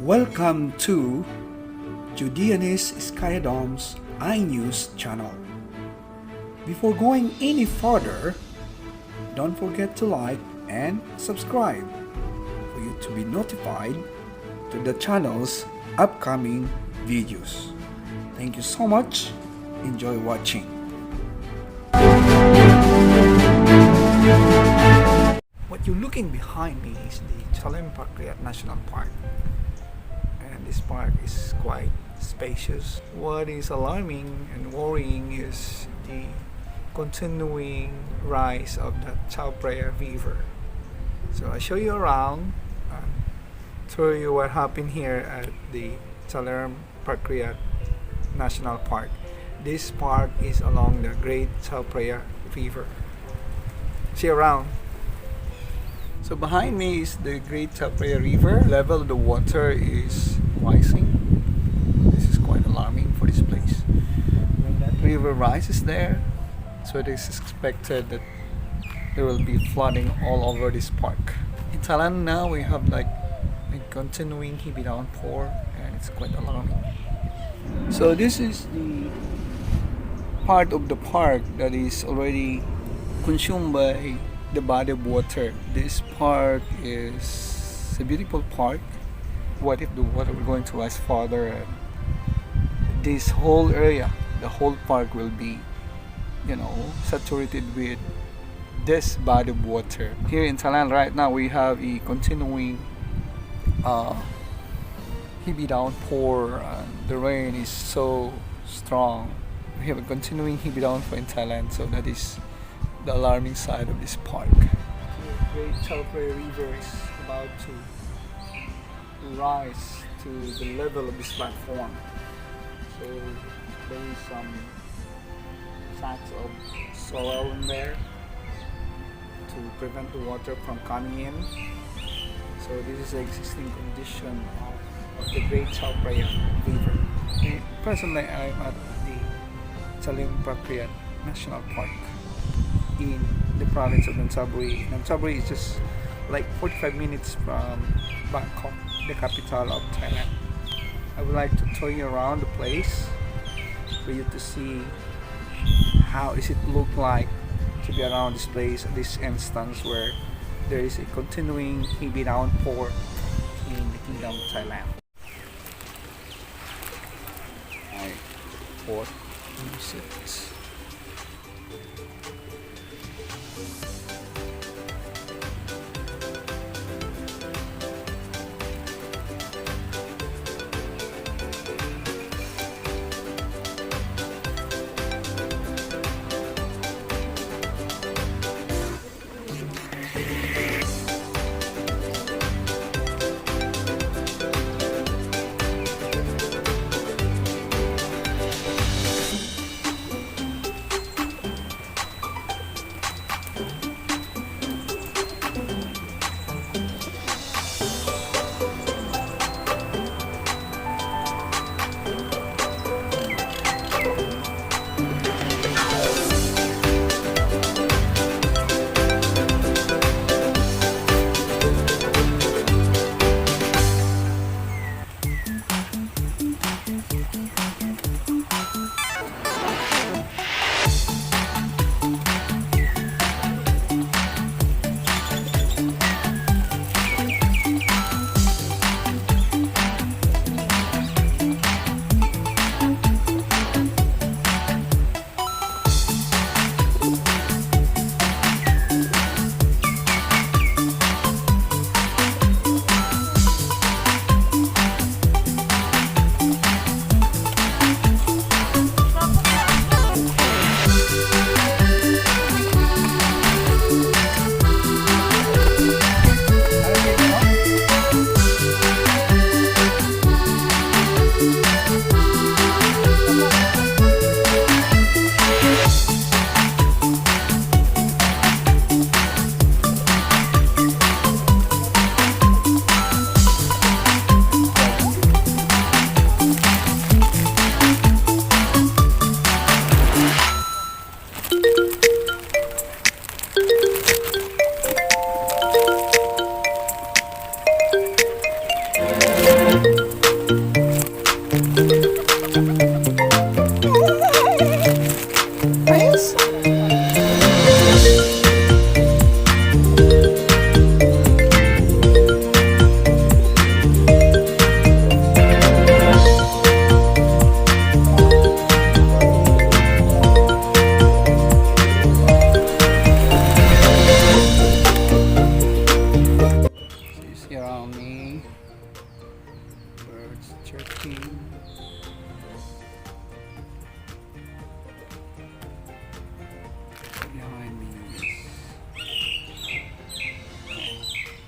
Welcome to Judeanist Skydom's iNews channel. Before going any further, don't forget to like and subscribe for you to be notified to the channel's upcoming videos. Thank you so much. Enjoy watching. What you're looking behind me is the Chalerm Kanchanaphisek National Park. And this park is quite spacious. What is alarming and worrying is the continuing rise of the Chalerm River. So I'll show you around and show you what happened here at the Chalerm Kanchanaphisek National Park. This park is along the Great Chalerm River. See around. So behind me is the Great Chalerm River. Level of the water is rising. This is quite alarming for this place. When that river rises there, so it is expected that there will be flooding all over this park. In Thailand now we have like a continuing heavy downpour and it's quite alarming. So this is the part of the park that is already consumed by the body of water. This park is a beautiful park. What if the water were going to rise further? This whole area, the whole park will be, saturated with this body of water. Here in Thailand right now we have a continuing heavy downpour. The rain is so strong. We have a continuing heavy downpour in Thailand, so that is the alarming side of this park. The Great Chalerm River is about to rise to the level of this platform. So there is some sacks of soil in there to prevent the water from coming in. So this is the existing condition of the Great Chalerm River. Presently I'm at the Chalerm Kanchanaphisek National Park in the province of Nonthaburi. Nonthaburi is just like 45 minutes from Bangkok, the capital of Thailand. I would like to tour you around the place for you to see how is it look like to be around this place at this instance where there is a continuing heavy downpour in the kingdom of Thailand. Port music.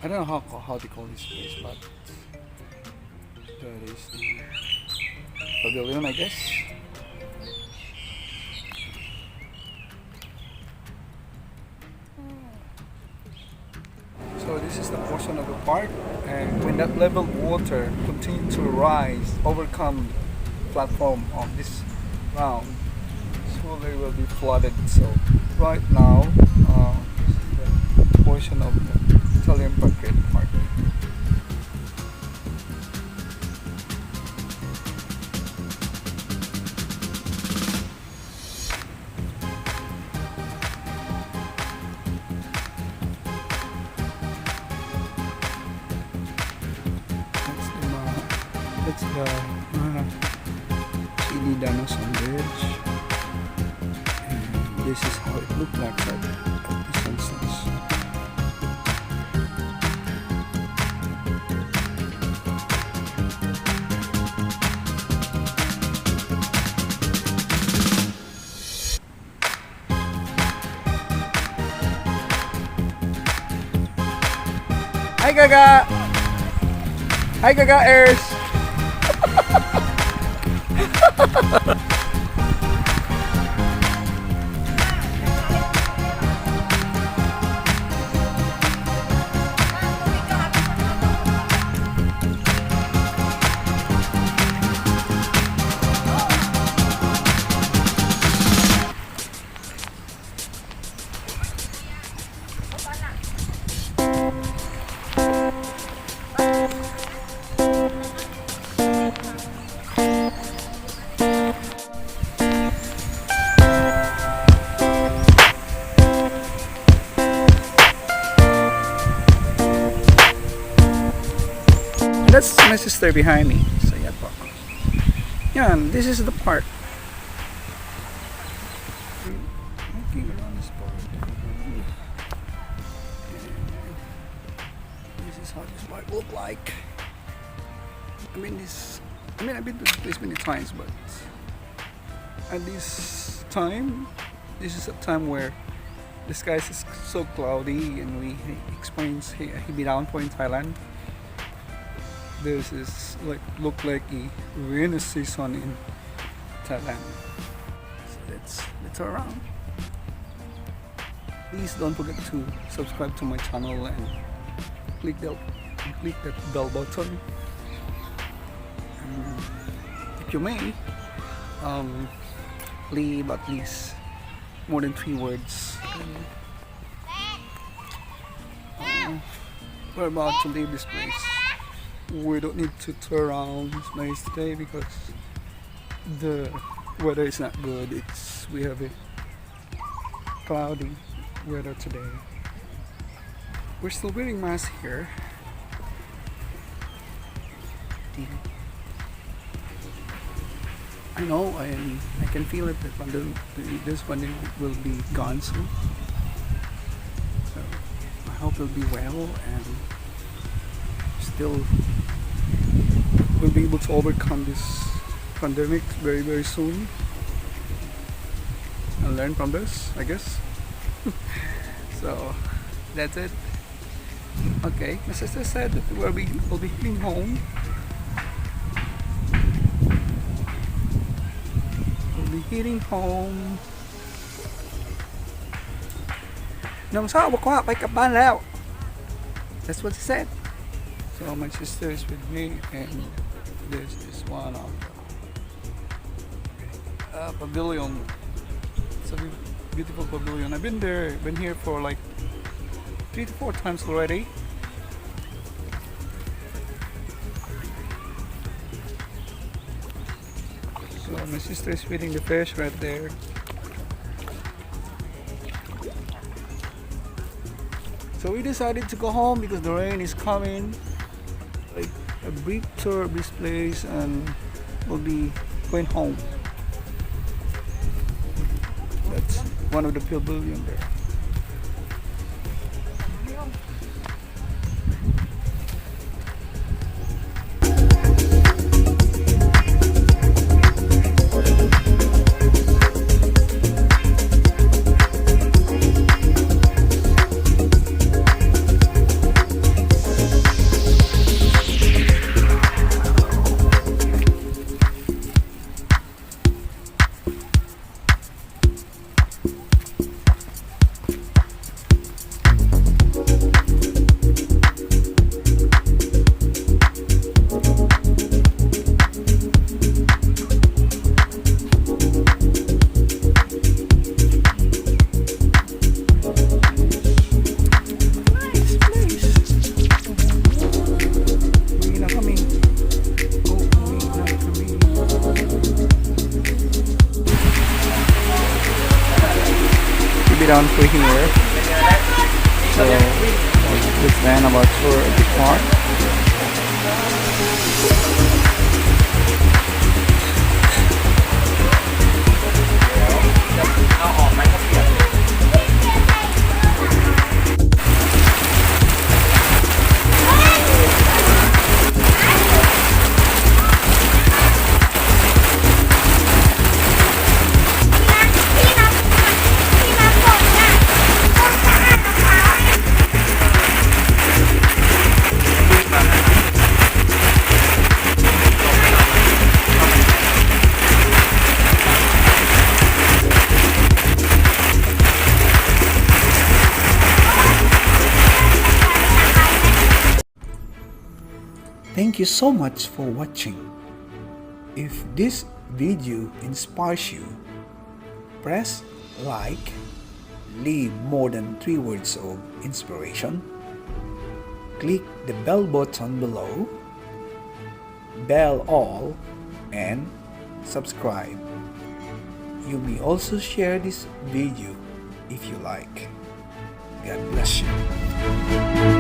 I don't know how they call this place, but that is the pavilion, I guess. So this is the portion of the park, and when that level of water continue to rise, overcome the platform of this ground, slowly will be flooded. So right now, this is the portion of the Chalerm Kanchanaphisek Park. That's the chili danos on bridge, and this is how it looked like at this instance. Hi Gaga! Hi Gaga Airs! That's my sister behind me. So yan po. Yan, this is the park. Walking around this park. This is how this park look like. I've been to this place many times, but at this time, this is a time where the skies is so cloudy, and we experience heavy downpour in Thailand. This is look like a rainy season in Thailand. So let's around. Please don't forget to subscribe to my channel and click that bell button. If you may, leave at least more than 3 words. We're about to leave this place. We don't need to tour around this place today because the weather is not good. We have a cloudy weather today. We're still wearing masks here. I know, I can feel it that this pandemic will be gone soon. So I hope it'll be well, and still we'll be able to overcome this pandemic very, very soon and learn from this, I guess. So that's it. Okay, my sister said that we'll be heading home. We'll be heading home. น้องชอบบอกว่าไปกลับบ้านแล้ว That's what she said. So my sister is with me, and this is one of the pavilion. It's a beautiful pavilion. I've been here for like 3 to 4 times already. So my sister is feeding the fish right there. So we decided to go home because the rain is coming. Like a brief tour of this place, and we'll be going home. That's one of the pavilion there. be done for here. So this then about tour of the park. Thank you so much for watching. If this video inspires you, press like, leave more than 3 words of inspiration, click the bell button below, bell all, and subscribe. You may also share this video if you like. God bless you.